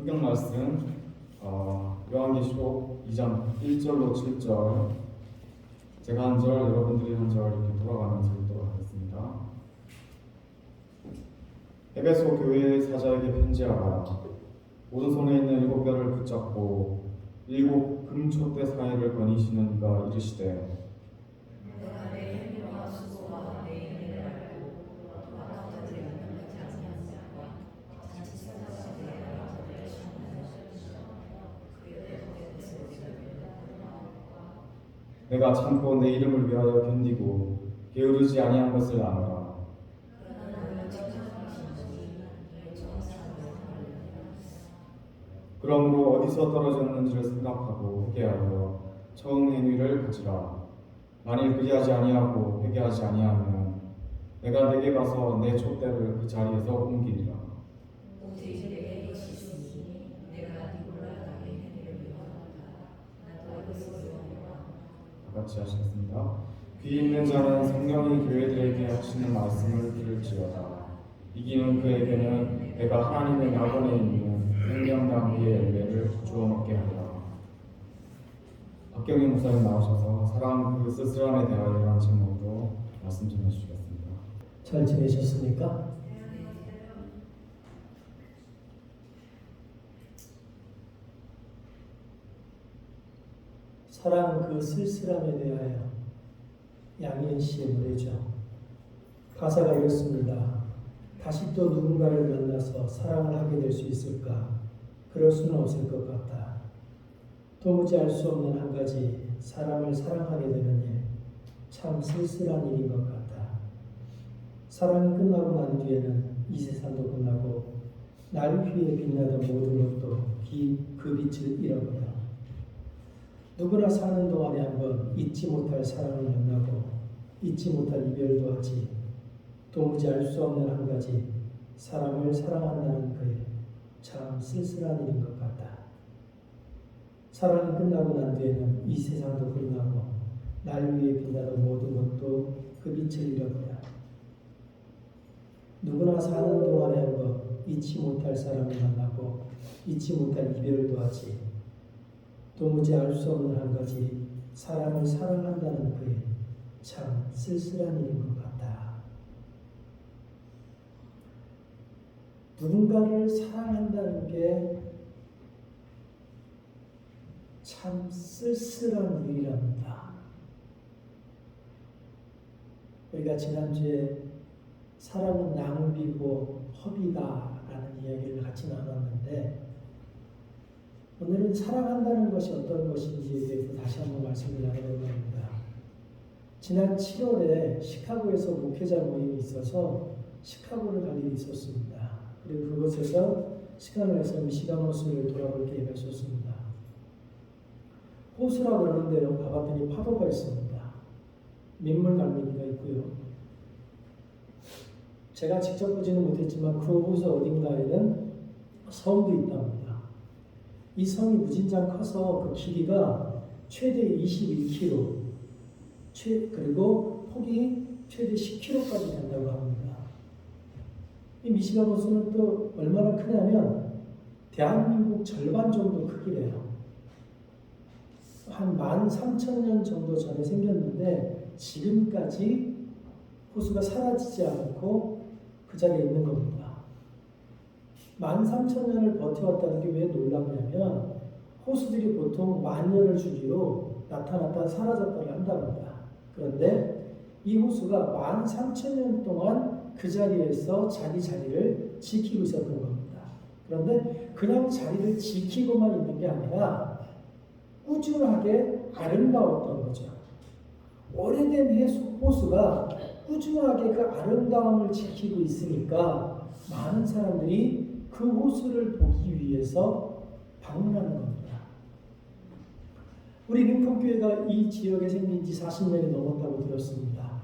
성경 말씀 요한계시록 2장 1절로 7절 제가 한 절, 여러분들이 한 절 이렇게 돌아가면서 읽도록 하겠습니다. 에베소 교회의 사자에게 편지하라. 오른손에 있는 7별을 붙잡고 7 금촛대 사이를 거니시는 이가 이르시되 내가 참고 내 이름을 위하여 견디고 게으르지 아니한 것을 아노라. 그러므로 어디서 떨어졌는지를 생각하고 회개하여 처음 행위를 가지라. 만일 그리하지 아니하고 회개하지 아니하면 내가 내게 가서 내 촛대를 그 자리에서 옮기리라. 같이 하시겠습니다. 귀 있는 자는 성령이 교회들에게 하시는 말씀을 들을지어다. 이기는 그에게는 내가 하나님의 낙원에 있는 생명나무의 열매를 주워 먹게 하리라. 박경희 목사님 나오셔서 사랑 그 쓸쓸함에 대하여라는 제목으로 말씀 좀 해주시겠습니다. 잘 지내셨습니까? 사랑 그 쓸쓸함에 대하여 양희은 씨의 노래죠. 가사가 이렇습니다. 다시 또 누군가를 만나서 사랑을 하게 될 수 있을까? 그럴 수는 없을 것 같다. 도무지 알 수 없는 한 가지 사람을 사랑하게 되는 일, 참 쓸쓸한 일인 것 같다. 사랑이 끝나고 난 뒤에는 이 세상도 끝나고 날 위에 빛나던 모든 것도 그 빛을 잃어버려. 누구나 사는 동안에 한번 잊지 못할 사랑을 만나고 잊지 못할 이별도 하지. 도무지 알 수 없는 한 가지 사람을 사랑한다는 그 일, 참 쓸쓸한 일인 것 같다. 사랑이 끝나고 난 뒤에는 이 세상도 끝나고 날 위에 빛나던 모든 것도 그 빛을 잃어버려. 누구나 사는 동안에 한번 잊지 못할 사람을 만나고 잊지 못할 이별도 하지. 도무지 알 수 없는 한 가지 사람을 사랑한다는 그 일, 참 쓸쓸한 일인 것 같다. 누군가를 사랑한다는 게 참 쓸쓸한 일이랍니다. 우리가 지난주에 사랑은 낭비고 허비다라는 이야기를 같이 나눴는데 오늘은 사랑한다는 것이 어떤 것인지에 대해서 다시 한번 말씀을 나누려고 합니다. 지난 7월에 시카고에서 목회자 모임이 있어서 시카고를 갈 일이 있었습니다. 그리고 그곳에서 시간을 내서 미시간 호수를 돌아볼 계획을 했었습니다. 호수라고 그러는 데로 가봤더니 파도가 있습니다. 민물갈매기가 있고요. 제가 직접 보지는 못했지만 그 호수 어딘가에는 섬도 있답니다. 이 섬이 무진장 커서 그 길이가 최대 21km, 그리고 폭이 최대 10km까지 된다고 합니다. 이 미시간 호수는 또 얼마나 크냐면 대한민국 절반 정도 크기래요. 한 13,000년 정도 전에 생겼는데 지금까지 호수가 사라지지 않고 그 자리에 있는 겁니다. 13,000년을 버텨왔다는 게 왜 놀랍냐면 호수들이 보통 만년을 주기로 나타났다 사라졌다를 한답니다. 그런데 이 호수가 13,000년 동안 그 자리에서 자기 자리를 지키고 있었던 겁니다. 그런데 그냥 자리를 지키고만 있는 게 아니라 꾸준하게 아름다웠던 거죠. 오래된 호수가 꾸준하게 그 아름다움을 지키고 있으니까 많은 사람들이 그 호수를 보기 위해서 방문하는 겁니다. 우리 링컨교회가 이 지역에 생긴 지 40년이 넘었다고 들었습니다.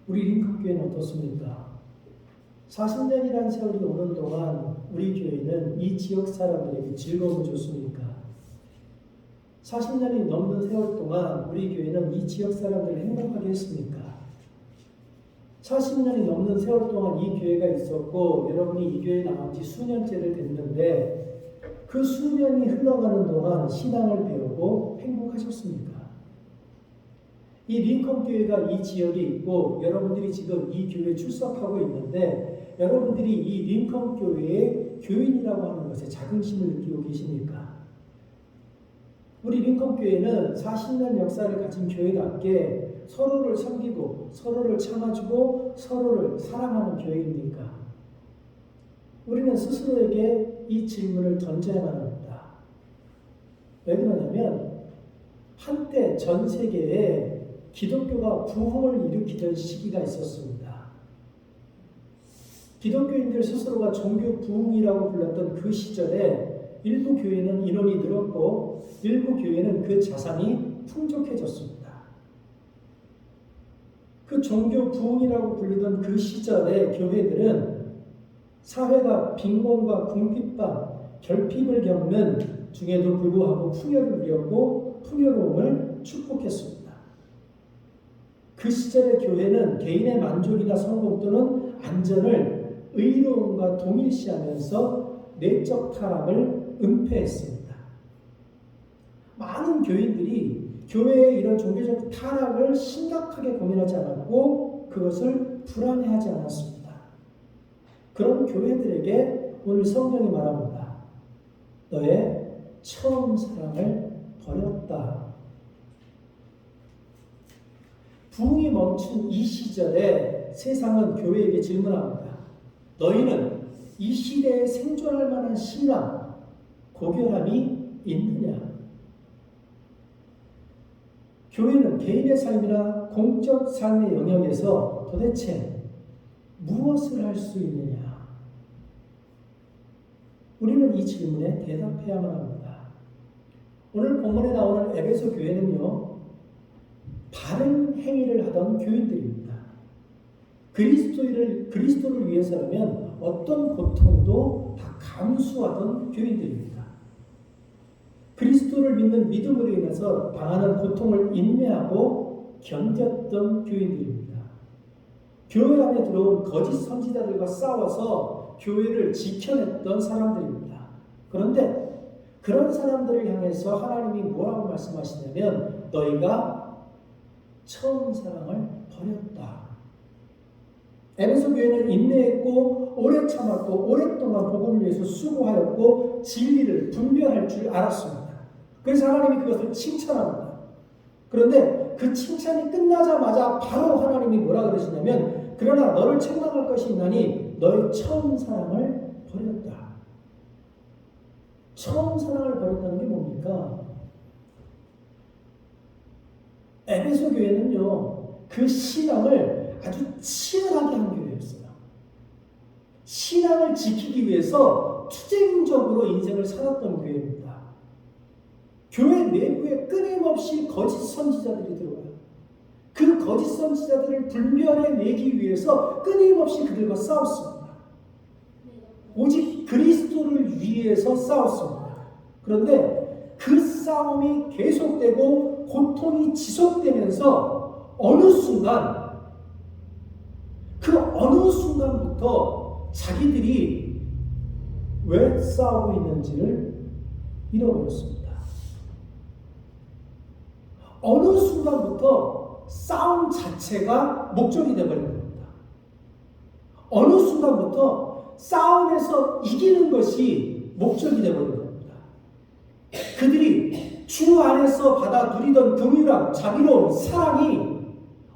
우리 링컨교회는 어떻습니까? 40년이라는 세월이 오는 동안 우리 교회는 이 지역 사람들에게 즐거움을 줬습니까? 40년이 넘는 세월 동안 우리 교회는 이 지역 사람들을 행복하게 했습니까? 40년이 넘는 세월 동안 이 교회가 있었고 여러분이 이 교회에 나온 지 수년째를 됐는데 그 수년이 흘러가는 동안 신앙을 배우고 행복하셨습니까? 이 링컨 교회가 이 지역에 있고 여러분들이 지금 이 교회에 출석하고 있는데 여러분들이 이 링컨 교회의 교인이라고 하는 것에 자긍심을 느끼고 계십니까? 우리 링컨 교회는 40년 역사를 가진 교회답게 서로를 섬기고 서로를 참아주고 서로를 사랑하는 교회입니까? 우리는 스스로에게 이 질문을 던져야만 합니다. 왜 그러냐면 한때 전 세계에 기독교가 부흥을 일으키던 시기가 있었습니다. 기독교인들 스스로가 종교 부흥이라고 불렀던 그 시절에 일부 교회는 인원이 늘었고 일부 교회는 그 자산이 풍족해졌습니다. 그 종교 부흥이라고 부르던 그 시절의 교회들은 사회가 빈곤과 궁핍과 결핍을 겪는 중에도 불구하고 풍요를 누렸고 풍요로움을 축복했습니다. 그 시절의 교회는 개인의 만족이나 성공 또는 안전을 의로움과 동일시하면서 내적 타락을 은폐했습니다. 많은 교인들이 교회의 이런 종교적 타락을 심각하게 고민하지 않았고 그것을 불안해하지 않았습니다. 그런 교회들에게 오늘 성경이 말합니다. 너의 처음 사랑을 버렸다. 부흥이 멈춘 이 시절에 세상은 교회에게 질문합니다. 너희는 이 시대에 생존할 만한 신앙, 고결함이 있느냐? 교회는 개인의 삶이나 공적 삶의 영역에서 도대체 무엇을 할 수 있느냐? 우리는 이 질문에 대답해야만 합니다. 오늘 본문에 나오는 에베소 교회는요, 바른 행위를 하던 교인들입니다. 그리스도를 위해서라면 어떤 고통도 다 감수하던 교인들입니다. 그리스도를 믿는 믿음으로 인해서 당하는 고통을 인내하고 견뎠던 교인들입니다. 교회 안에 들어온 거짓 선지자들과 싸워서 교회를 지켜냈던 사람들입니다. 그런데 그런 사람들을 향해서 하나님이 뭐라고 말씀하시냐면 너희가 처음 사랑을 버렸다. 에베소 교회는 인내했고 오래 참았고 오랫동안 복음을 위해서 수고하였고 진리를 분별할 줄 알았습니다. 그래서 하나님이 그것을 칭찬합니다. 그런데 그 칭찬이 끝나자마자 바로 하나님이 뭐라 그러시냐면 그러나 너를 책망할 것이 있나니 너의 처음 사랑을 버렸다. 처음 사랑을 버렸다는 게 뭡니까? 에베소 교회는요, 그 신앙을 아주 치열하게 한 교회였어요. 신앙을 지키기 위해서 투쟁적으로 인생을 살았던 교회입니다. 교회 내부에 끊임없이 거짓 선지자들이 들어와요. 그 거짓 선지자들을 분별해내기 위해서 끊임없이 그들과 싸웠습니다. 오직 그리스도를 위해서 싸웠습니다. 그런데 그 싸움이 계속되고 고통이 지속되면서 어느 순간부터 자기들이 왜 싸우고 있는지를 잃어버렸습니다. 어느 순간부터 싸움 자체가 목적이 되어버린 겁니다. 어느 순간부터 싸움에서 이기는 것이 목적이 되어버린 겁니다. 그들이 주 안에서 받아 누리던 긍휼함, 자비로움, 사랑이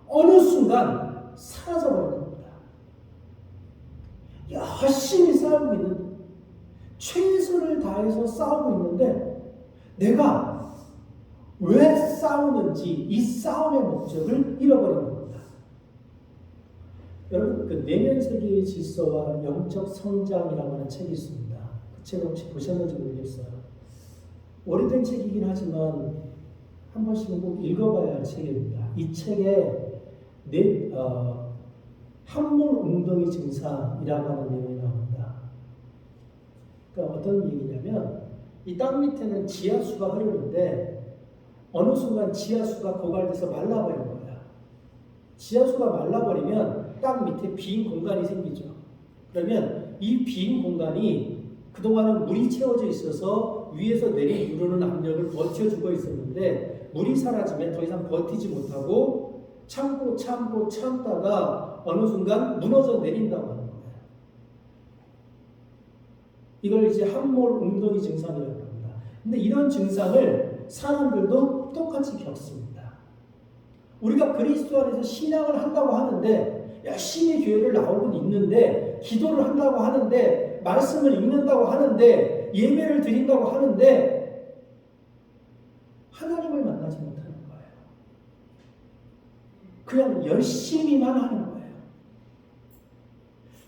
어느 순간 사라져버린 겁니다. 열심히 싸우고 있는데, 최선을 다해서 싸우고 있는데 내가 왜 싸우는지 이 싸움의 목적을 잃어버린 겁니다. 여러분, 그 내면 세계의 질서와 영적 성장이라고 하는 책이 있습니다. 그 책을 혹시 보셨는지 모르겠어요. 오래된 책이긴 하지만 한 번씩은 꼭 읽어봐야 할 책입니다. 이 책에 항문 웅덩이 증상이라고 하는 내용이 나옵니다. 그러니까 어떤 얘기냐면 이 땅 밑에는 지하수가 흐르는데 어느 순간 지하수가 고갈돼서 말라버린 거야. 지하수가 말라버리면 땅 밑에 빈 공간이 생기죠. 그러면 이 빈 공간이 그동안은 물이 채워져 있어서 위에서 내리누르는 압력을 버텨주고 있었는데 물이 사라지면 더 이상 버티지 못하고 참다가 어느 순간 무너져 내린다고 하는 거예요. 이걸 이제 함몰 웅덩이 증상이라고 합니다. 근데 이런 증상을 사람들도 똑같이 겪습니다. 우리가 그리스도 안에서 신앙을 한다고 하는데 열심히 교회를 나오고 있는데 기도를 한다고 하는데 말씀을 읽는다고 하는데 예배를 드린다고 하는데 하나님을 만나지 못하는 거예요. 그냥 열심히만 하는 거예요.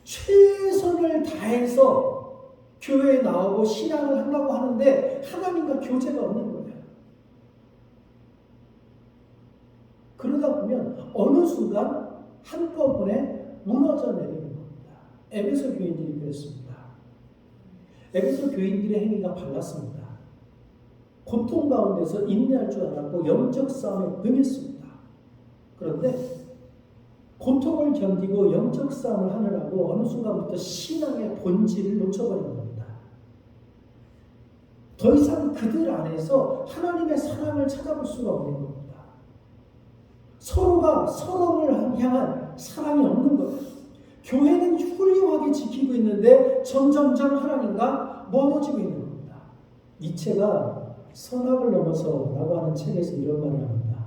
최선을 다해서 교회에 나오고 신앙을 한다고 하는데 하나님과 교제가 없는 거예요. 그러다 보면 어느 순간 한꺼번에 무너져 내리는 겁니다. 에베소 교인들이 그랬습니다. 에베소 교인들의 행위가 발랐습니다. 고통 가운데서 인내할 줄 알았고 영적 싸움에 능했습니다. 그런데 고통을 견디고 영적 싸움을 하느라고 어느 순간부터 신앙의 본질을 놓쳐버린 겁니다. 더 이상 그들 안에서 하나님의 사랑을 찾아볼 수가 없는 겁니다. 서로가 서로를 향한 사랑이 없는 거예요. 교회는 훌륭하게 지키고 있는데 점점점 하나님과 멀어지고 있는 겁니다. 니체가 선악을 넘어서라고 하는 책에서 이런 말을 합니다.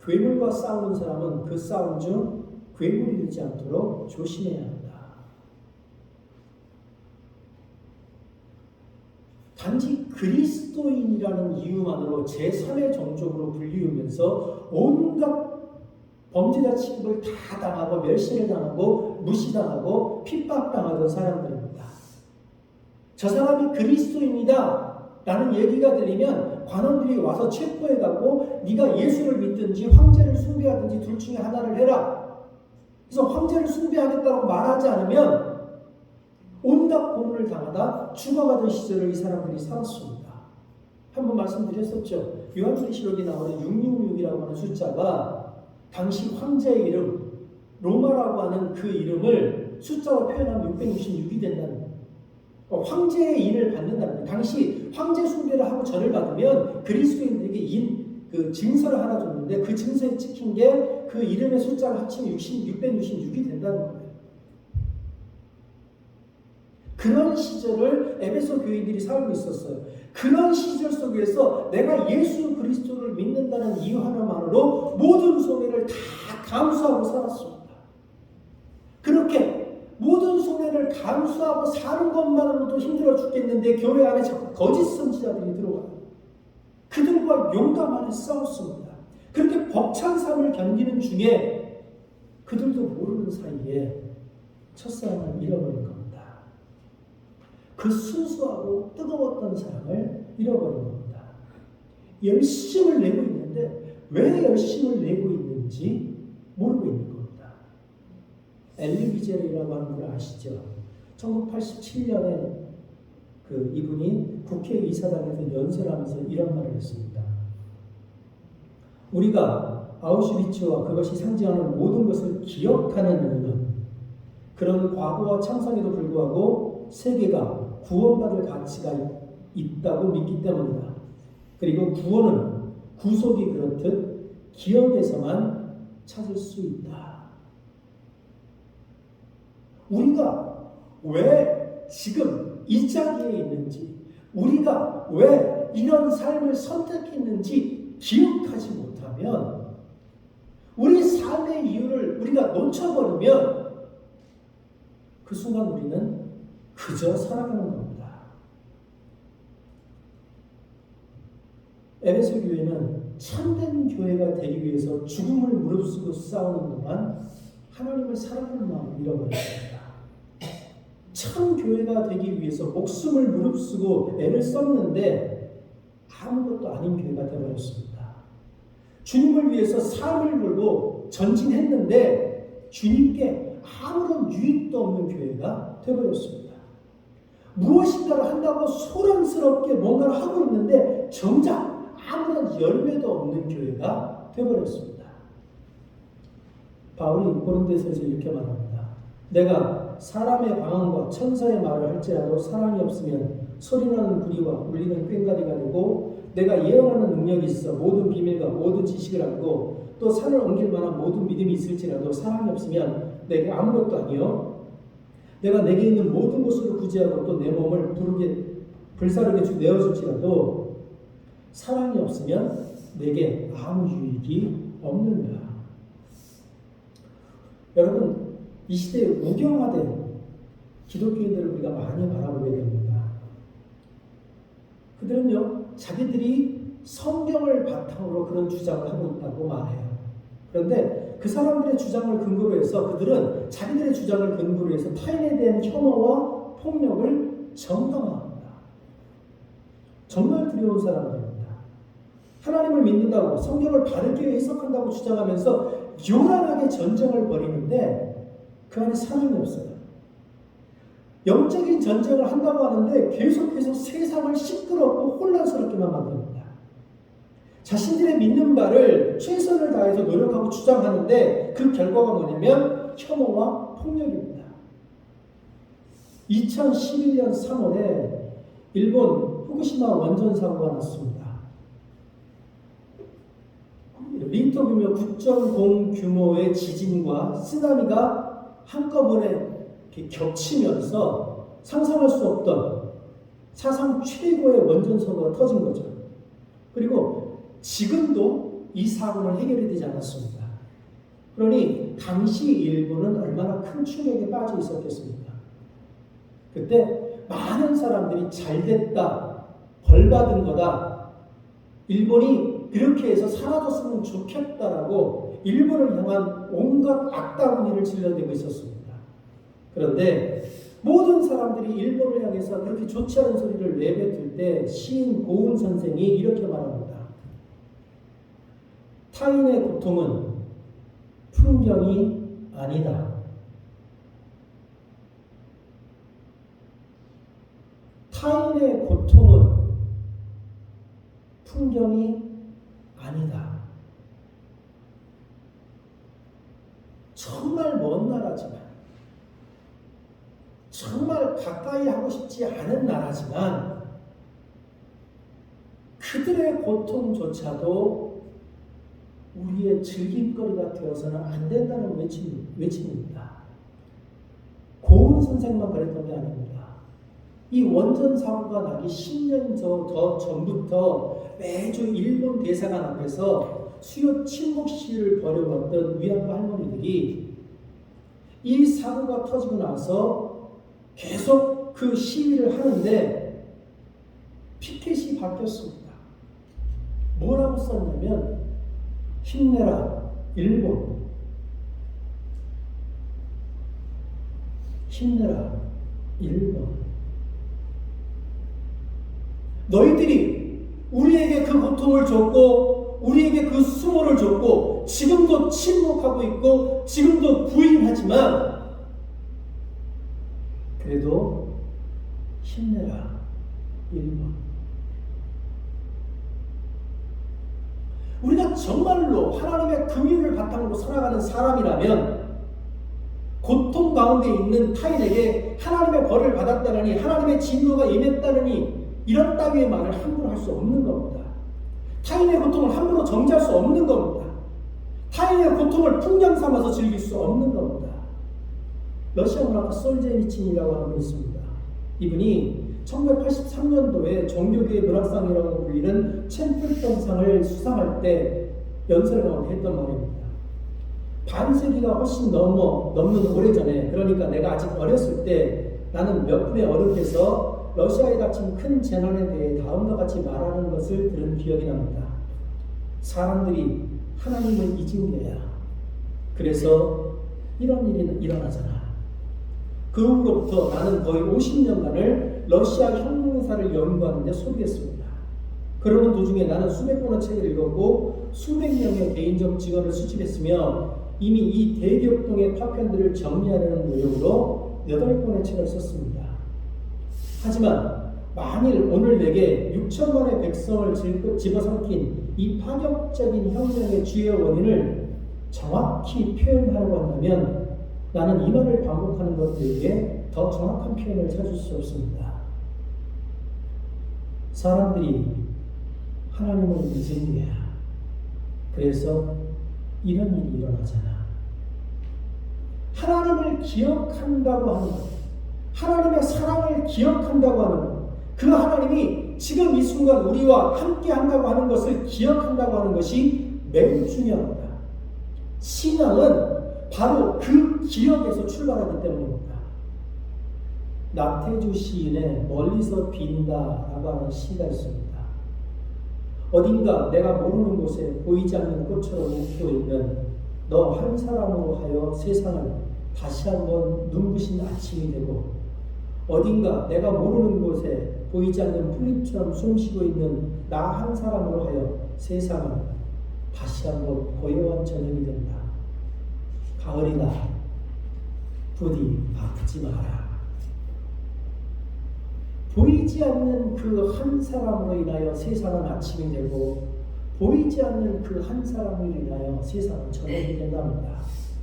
괴물과 싸우는 사람은 그 싸움 중 괴물이 되지 않도록 조심해야 한다. 단지 그리스도인이라는 이유만으로 제3의 종족으로 불리우면서 온갖 범죄자 취급을 다 당하고 멸시를 당하고 무시당하고 핍박당하던 사람들입니다. 저 사람이 그리스도인이다 라는 얘기가 들리면 관원들이 와서 체포해가고 네가 예수를 믿든지 황제를 숭배하든지 둘 중에 하나를 해라. 그래서 황제를 숭배하겠다고 말하지 않으면 온갖 고문을 당하다 죽어가던 시절을 이 사람들이 살았습니다. 한번 말씀드렸었죠. 요한계시록에 나오는 666이라고 하는 숫자가 당시 황제의 이름, 로마라고 하는 그 이름을 숫자로 표현하면 666이 된다는 거예요. 황제의 인을 받는다는 거예요. 당시 황제 숭배를 하고 절을 받으면 그리스도인들에게 그 증서를 하나 줬는데 그 증서에 찍힌 게 그 이름의 숫자를 합치면 666이 된다는 거예요. 그런 시절을 에베소 교인들이 살고 있었어요. 그런 시절 속에서 내가 예수 그리스도를 믿는다는 이유 하나만으로 모든 손해를 다 감수하고 살았습니다. 그렇게 모든 손해를 감수하고 사는 것만으로도 힘들어 죽겠는데 교회 안에 자꾸 거짓 선지자들이 들어와요. 그들과 용감하게 싸웠습니다. 그렇게 벅찬 삶을 견디는 중에 그들도 모르는 사이에 첫사랑을 잃어버린 겁니다. 그 순수하고 뜨거웠던 사랑을 잃어버린 겁니다. 열심을 내고 있는데 왜 열심을 내고 있는지 모르고 있는 겁니다. 엘리 위젤이라고 하는 걸 아시죠? 1987년에 이분이 국회의사당에서 연설하면서 이런 말을 했습니다. 우리가 아우슈비츠와 그것이 상징하는 모든 것을 기억하는 이유는 그런 과거와 창상에도 불구하고 세계가 구원받을 가치가 있다고 믿기 때문이다. 그리고 구원은 구속이 그렇듯 기억에서만 찾을 수 있다. 우리가 왜 지금 이 자리에 있는지, 우리가 왜 이런 삶을 선택했는지 기억하지 못하면, 우리 삶의 이유를 우리가 놓쳐버리면 그 순간 우리는 그저 살아가는 겁니다. 에베소 교회는 참된 교회가 되기 위해서 죽음을 무릅쓰고 싸우는 동안 하나님을 사랑하는 마음을 잃어버렸습니다. 참 교회가 되기 위해서 목숨을 무릅쓰고 애를 썼는데 아무것도 아닌 교회가 되어버렸습니다. 주님을 위해서 삶을 걸고 전진했는데 주님께 아무런 유익도 없는 교회가 되어버렸습니다. 무엇인가를 한다고 소란스럽게 뭔가를 하고 있는데 정작 아무런 열매도 없는 교회가 되어버렸습니다. 바울이 고린도서에서 이렇게 말합니다. 내가 사람의 방언과 천사의 말을 할지라도 사랑이 없으면 소리나는 구리와 울리는 꽹과리가 되고 내가 예언하는 능력이 있어 모든 비밀과 모든 지식을 알고 또 산을 옮길 만한 모든 믿음이 있을지라도 사랑이 없으면 내게 아무것도 아니요 내가 내게 있는 모든 것으로 구제하고 또 내 몸을 불사르게 내어줄지라도 사랑이 없으면 내게 아무 유익이 없느니라. 여러분, 이 시대에 우경화된 기독교인들을 우리가 많이 바라보게 됩니다. 그들은요, 자기들이 성경을 바탕으로 그런 주장을 하고 있다고 말해요. 그런데 그 사람들의 주장을 근거로 해서 그들은 자기들의 주장을 근거로 해서 타인에 대한 혐오와 폭력을 정당화합니다. 정말 두려운 사람들입니다. 하나님을 믿는다고 성경을 바르게 해석한다고 주장하면서 요란하게 전쟁을 벌이는데 그 안에 사랑이 없어요. 영적인 전쟁을 한다고 하는데 계속해서 세상을 시끄럽고 혼란스럽게만 만듭니다. 자신들의 믿는 바를 최선을 다해서 노력하고 주장하는데 그 결과가 뭐냐면 혐오와 폭력입니다. 2011년 3월에 일본 후쿠시마 원전 사고가 났습니다. 리터 규모 9.0 규모의 지진과 쓰나미가 한꺼번에 이렇게 겹치면서 상상할 수 없던 사상 최고의 원전 사고가 터진 거죠. 그리고 지금도 이 사고는 해결이 되지 않았습니다. 그러니 당시 일본은 얼마나 큰 충격에 빠져 있었겠습니까? 그때 많은 사람들이 잘됐다, 벌받은 거다, 일본이 그렇게 해서 사라졌으면 좋겠다라고 일본을 향한 온갖 악다구니를 질러대고 있었습니다. 그런데 모든 사람들이 일본을 향해서 그렇게 좋지 않은 소리를 내뱉을 때 시인 고은 선생이 이렇게 말합니다. 타인의 고통은 풍경이 아니다. 타인의 고통은 풍경이 아니다. 정말 먼 나라지만, 정말 가까이 하고 싶지 않은 나라지만 그들의 고통조차도 우리의 즐김거리가 되어서는 안 된다는 외침입니다. 고은 선생만 그랬던 게 아닙니다. 이 원전 사고가 나기 10년 더 전부터 매주 일본 대사관 앞에서 수요 침묵 시위를 벌여왔던 위안부 할머니들이 이 사고가 터지고 나서 계속 그 시위를 하는데 피켓이 바뀌었습니다. 뭐라고 썼냐면 힘내라 일본, 힘내라 일본. 너희들이 우리에게 그 고통을 줬고 우리에게 그 수모를 줬고 지금도 침묵하고 있고 지금도 부인하지만 그래도 힘내라 일본. 우리가 정말로 하나님의 긍휼을 바탕으로 살아가는 사람이라면 고통 가운데 있는 타인에게 하나님의 벌을 받았다느니 하나님의 진노가 임했다느니 이런 따위의 말을 함부로 할 수 없는 겁니다. 타인의 고통을 함부로 정죄할 수 없는 겁니다. 타인의 고통을 풍경 삼아서 즐길 수 없는 겁니다. 러시아 문학가 솔제니친이라고 하는 분이 있습니다. 이분이 1983년도에 종교계의 문학상이라고 불리는 챔플턴상을 수상할 때 연설 가운데 했던 말입니다. 반세기가 훨씬 넘는 오래전에, 그러니까 내가 아직 어렸을 때 나는 몇 분의 어른께서 러시아에 닥친 큰 재난에 대해 다음과 같이 말하는 것을 들은 기억이 납니다. 사람들이 하나님을 잊은 게야. 그래서 이런 일이 일어나잖아. 그 후로부터 나는 거의 50년간을 러시아 혁명사를 연구하는 데 소비했습니다. 그러는 도중에 나는 수백 권의 책을 읽었고 수백 명의 개인적 증언을 수집했으며 이미 이 대격동의 파편들을 정리하려는 노력으로 8권의 책을 썼습니다. 하지만 만일 오늘 내게 6천만의 백성을 집어삼킨 이 파격적인 혁명의 주요 원인을 정확히 표현하려고 한다면 나는 이 말을 반복하는 것 외에 더 정확한 표현을 찾을 수 없습니다. 사람들이 하나님을 잊은 거야. 그래서 이런 일이 일어나잖아. 하나님을 기억한다고 하는 것, 하나님의 사랑을 기억한다고 하는 것, 그 하나님이 지금 이 순간 우리와 함께 한다고 하는 것을 기억한다고 하는 것이 매우 중요합니다. 신앙은 바로 그 기억에서 출발하기 때문입니다. 나태주 시인의 멀리서 빈다라고 하는 시가 있습니다. 어딘가 내가 모르는 곳에 보이지 않는 꽃처럼 웃고 있는 너 한 사람으로 하여 세상을 다시 한번 눈부신 아침이 되고, 어딘가 내가 모르는 곳에 보이지 않는 풀잎처럼 숨쉬고 있는 나 한 사람으로 하여 세상을 다시 한번 고요한 저녁이 된다. 가을이다. 부디 아프지 마라. 보이지 않는 그 한 사람으로 인하여 세상은 아침이 되고, 보이지 않는 그 한 사람으로 인하여 세상은 저녁이 된답니다.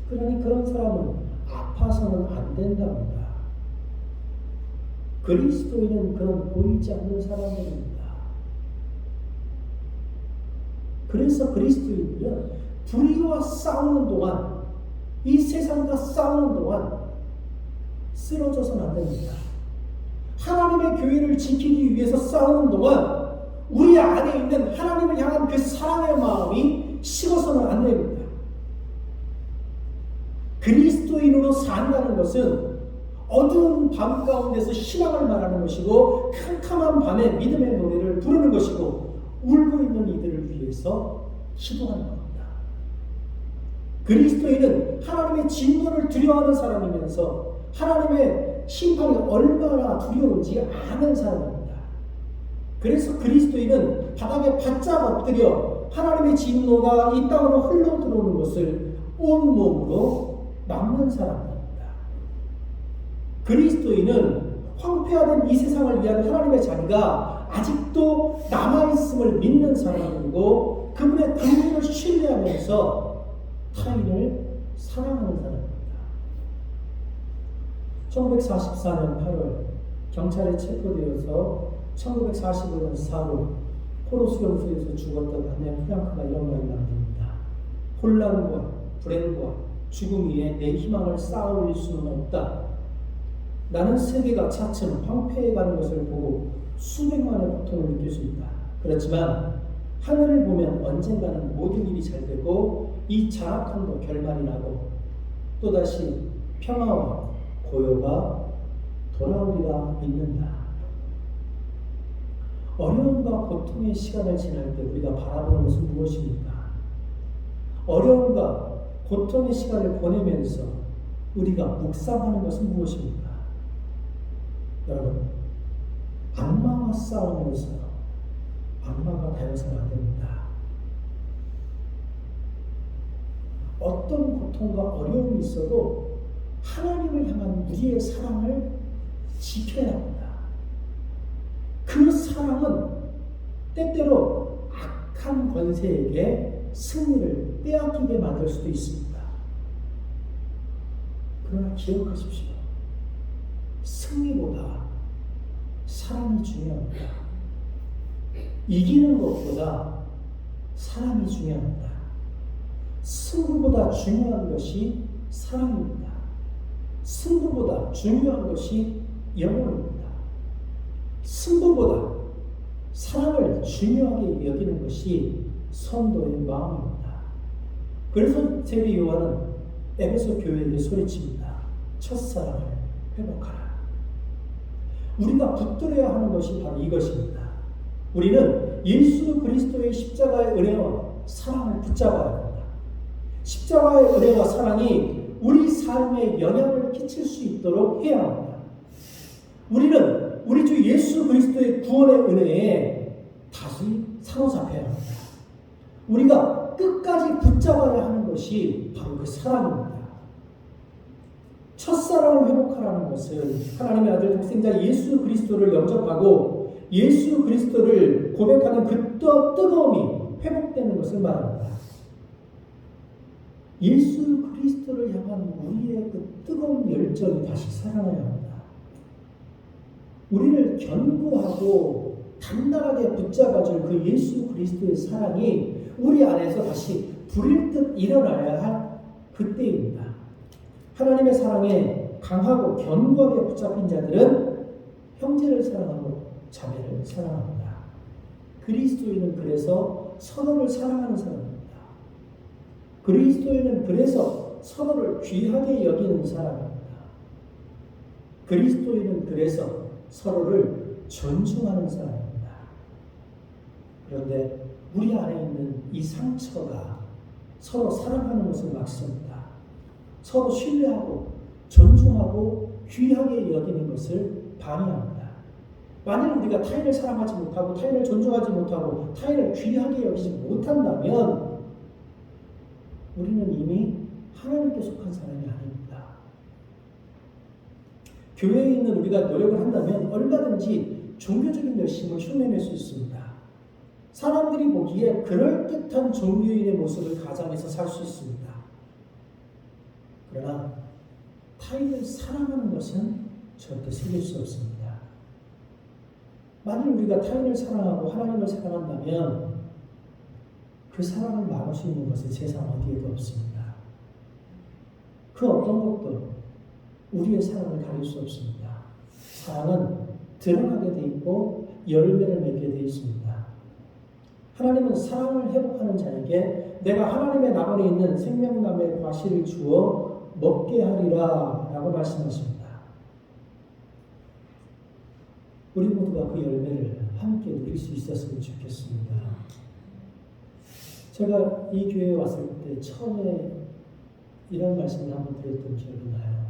그러니 그런 사람은 아파서는 안 된답니다. 그리스도인은 그런 보이지 않는 사람들입니다. 그래서 그리스도인들은 불의와 싸우는 동안, 이 세상과 싸우는 동안 쓰러져서는 안 됩니다. 하나님의 교회를 지키기 위해서 싸우는 동안 우리 안에 있는 하나님을 향한 그 사랑의 마음이 식어서는 안 됩니다. 그리스도인으로 산다는 것은 어두운 밤 가운데서 희망을 말하는 것이고, 캄캄한 밤에 믿음의 노래를 부르는 것이고, 울고 있는 이들을 위해서 기도하는 겁니다. 그리스도인은 하나님의 진노를 두려워하는 사람이면서 하나님의 심판이 얼마나 두려운지 아는 사람입니다. 그래서 그리스도인은 바닥에 바짝 엎드려 하나님의 진노가 이 땅으로 흘러 들어오는 것을 온몸으로 막는 사람입니다. 그리스도인은 황폐화된 이 세상을 위한 하나님의 자리가 아직도 남아있음을 믿는 사람이고, 그분의 긍휼을 신뢰하면서 타인을 사랑하는 사람입니다. 1944년 8월 경찰에 체포되어서 1945년 4월 포로 수용소에서 죽었던 안네 프랑크가 이런 말을 남깁니다. 혼란과 불행과 죽음 위에 내 희망을 쌓아 올릴 수는 없다. 나는 세계가 차츰 황폐해가는 것을 보고 수백만의 고통을 느낄 수 있다. 그렇지만 하늘을 보면 언젠가는 모든 일이 잘 되고 이 잔악함도 결말이 나고 또다시 평화와 고요가 돌아오리라 믿는다. 어려움과 고통의 시간을 지날 때 우리가 바라보는 것은 무엇입니까? 어려움과 고통의 시간을 보내면서 우리가 묵상하는 것은 무엇입니까? 여러분, 악마와 싸우면서 악마가 되어서는 안 됩니다. 어떤 고통과 어려움이 있어도 하나님을 향한 우리의 사랑을 지켜야 합니다. 그 사랑은 때때로 악한 권세에게 승리를 빼앗기게 만들 수도 있습니다. 그러나 기억하십시오. 승리보다 사랑이 중요합니다. 이기는 것보다 사랑이 중요합니다. 승부보다 중요한 것이 사랑입니다. 승부보다 중요한 것이 영혼입니다. 승부보다 사랑을 중요하게 여기는 것이 성도의 마음입니다. 그래서 세례 요한은 에베소 교회에게 소리칩니다. 첫사랑을 회복하라. 우리가 붙들어야 하는 것이 바로 이것입니다. 우리는 예수 그리스도의 십자가의 은혜와 사랑을 붙잡아야 합니다. 십자가의 은혜와 사랑이 우리 삶에 영향을 끼칠 수 있도록 해야 합니다. 우리는 우리 주 예수 그리스도의 구원의 은혜에 다시 사로잡혀야 합니다. 우리가 끝까지 붙잡아야 하는 것이 바로 그 사랑입니다. 첫사랑을 회복하라는 것은 하나님의 아들 독생자 예수 그리스도를 영접하고 예수 그리스도를 고백하는 그 뜨거움이 회복되는 것을 말합니다. 예수 그리스도를 향한 우리의 그 뜨거운 열정이 다시 살아나야 합니다. 우리를 견고하고 단단하게 붙잡아줄 그 예수 그리스도의 사랑이 우리 안에서 다시 불일 듯 일어나야 할 그때입니다. 하나님의 사랑에 강하고 견고하게 붙잡힌 자들은 형제를 사랑하고 자매를 사랑합니다. 그리스도인은 그래서 서로를 사랑하는 사람입니다. 그리스도인은 그래서 서로를 귀하게 여기는 사람입니다. 그리스도인은 그래서 서로를 존중하는 사람입니다. 그런데 우리 안에 있는 이 상처가 서로 사랑하는 것을 막습니다. 서로 신뢰하고 존중하고 귀하게 여기는 것을 방해합니다. 만일 우리가 타인을 사랑하지 못하고 타인을 존중하지 못하고 타인을 귀하게 여기지 못한다면 우리는 이미 하나님께 속한 사람이 아닙니다. 교회에 있는 우리가 노력을 한다면 얼마든지 종교적인 열심을 흉내낼 수 있습니다. 사람들이 보기에 그럴듯한 종교인의 모습을 가장해서 살 수 있습니다. 그러나 타인을 사랑하는 것은 절대 속일 수 없습니다. 만일 우리가 타인을 사랑하고 하나님을 사랑한다면 그 사랑을 막을 수 있는 것은 세상 어디에도 없습니다. 그 어떤 것도 우리의 사랑을 가릴 수 없습니다. 사랑은 드러나게 돼 있고 열매를 맺게 돼 있습니다. 하나님은 사랑을 회복하는 자에게 내가 하나님의 나원에 있는 생명나무의 과실을 주어 먹게 하리라 라고 말씀하십니다. 우리 모두가 그 열매를 함께 누릴 수 있었으면 좋겠습니다. 제가 이 교회에 왔을 때 처음에 이런 말씀을 한번 드렸던 기억이 나요.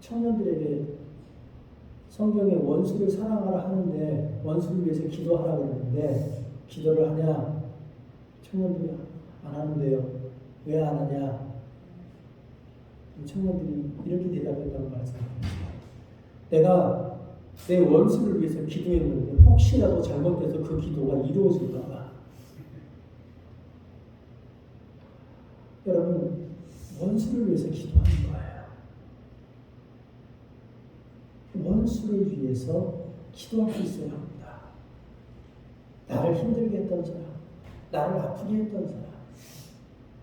청년들에게 성경에 원수를 사랑하라 하는데 원수를 위해서 기도하라고 그러는데 기도를 하냐? 청년들이 안 하는데요. 왜 안 하냐? 청년들이 이렇게 대답했다고 말씀드립니다. 내가 내 원수를 위해서 기도했는데 혹시라도 잘못돼서 그 기도가 이루어질까 봐. 여러분, 원수를 위해서 기도하는 거예요. 원수를 위해서 기도할 수 있어야 합니다. 나를 힘들게 했던 사람, 나를 아프게 했던 사람,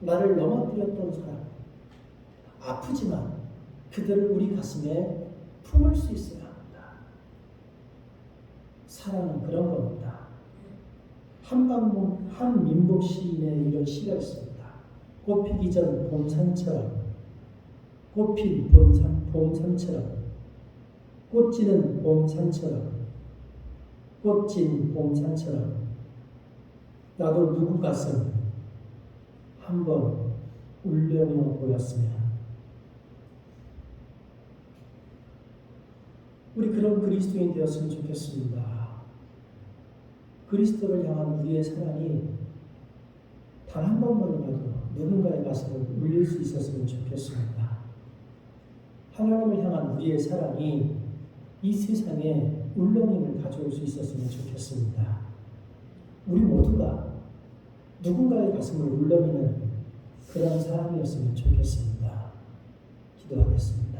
나를 넘어뜨렸던 사람, 아프지만 그들을 우리 가슴에 품을 수 있어야 합니다. 사랑은 그런 겁니다. 한민복 시인의 이런 시가 있습니다. 꽃피기 전 봄산처럼, 꽃핀 봄산처럼, 꽃지는 봄산처럼, 꽃진 봄산처럼, 나도 누구 가슴 한번 울려며 보였으면. 우리 그런 그리스도인 되었으면 좋겠습니다. 그리스도를 향한 우리의 사랑이 단 한 번만이라도 누군가의 가슴을 울릴 수 있었으면 좋겠습니다. 하나님을 향한 우리의 사랑이 이 세상에 울렁임을 가져올 수 있었으면 좋겠습니다. 우리 모두가 누군가의 가슴을 울렁이는 그런 사람이었으면 좋겠습니다. 기도하겠습니다.